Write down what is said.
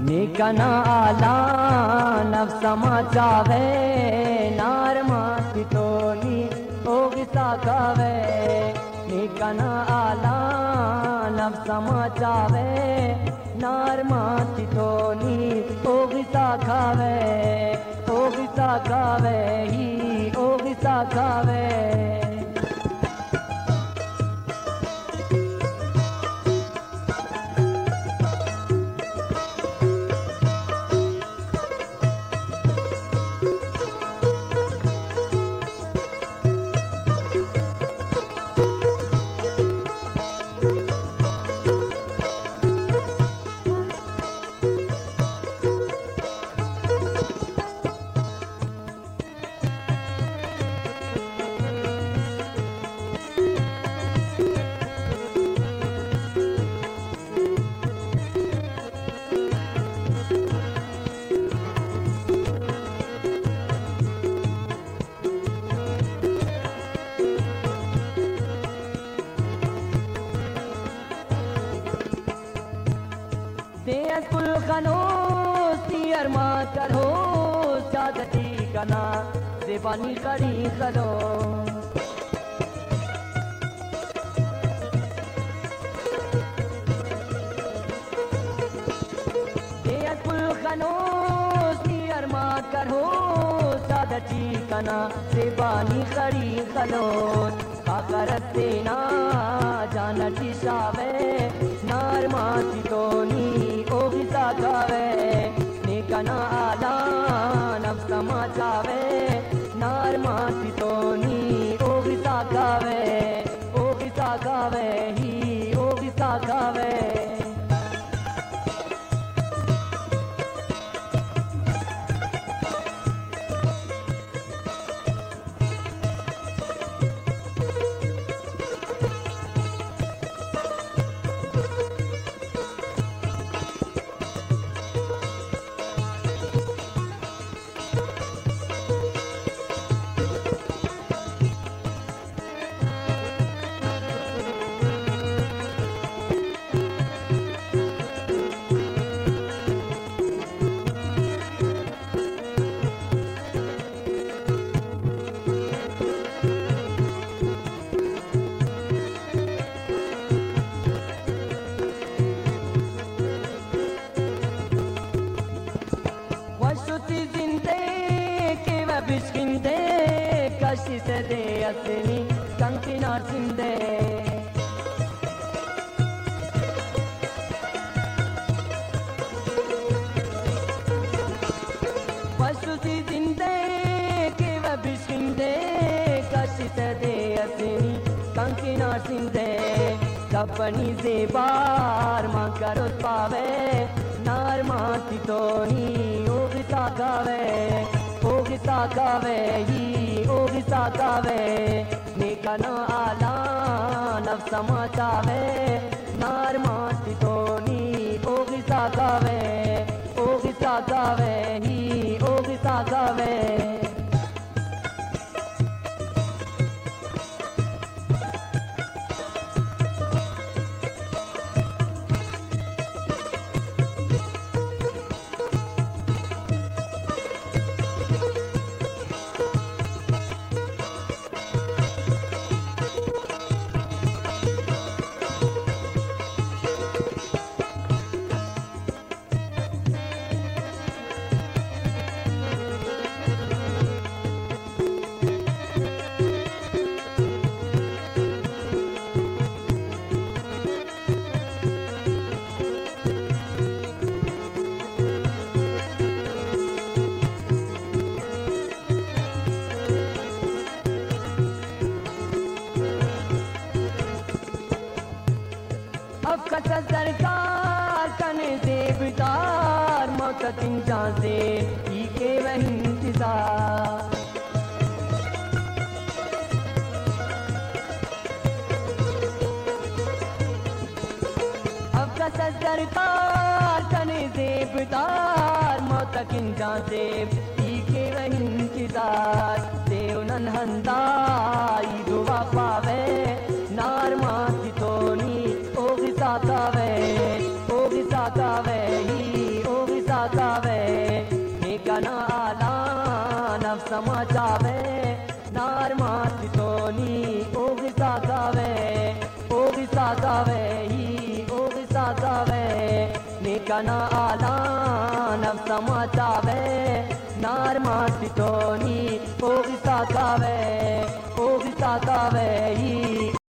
निकना आला नफ्समा चावे नार माती तोनी ओगिसा कावे निकना आला नफ्समा चावे नार माती तोनी ओगिसा खावे ही ओगिसा खावे कुल खनो सियर मा करो सादती कना देवानी करी करो कुल खनो सियर मा करो सादती कना देवानी करी करो काकरते ना जानती सावे नार माती तोनी ओगिसा खावे निकना आला नफ्समा चावे नार माती तोनी ओगिसा खावे ही ओगिसा खावे बिस्किंदे कशी से दे असनी कंकिना सिंदे पशु सी जिंदे के वह बिस्किंदे कशी से दे असनी कंकिना सिंदे कपनी से बार मां करो पावे नार माती तोनी ओगिसा खावे ही ओगिसा खावे निकना आला नफ्समा चावे नार माती तोनी ओगिसा खावे ही ओगिसा खावे सरकार कने देवदार मौतन जासे ही के वह इंतजार अब का सरकार कने देवदार मौतन जासे ही के वह इंतजार देव nan handai duwa pave nar mati toni o gisakave hi o gisakave ekana ala naf samachave nar mati toni o gisakave hi o gisakave ekana ala naf samachave nar mati toni o gisakave hi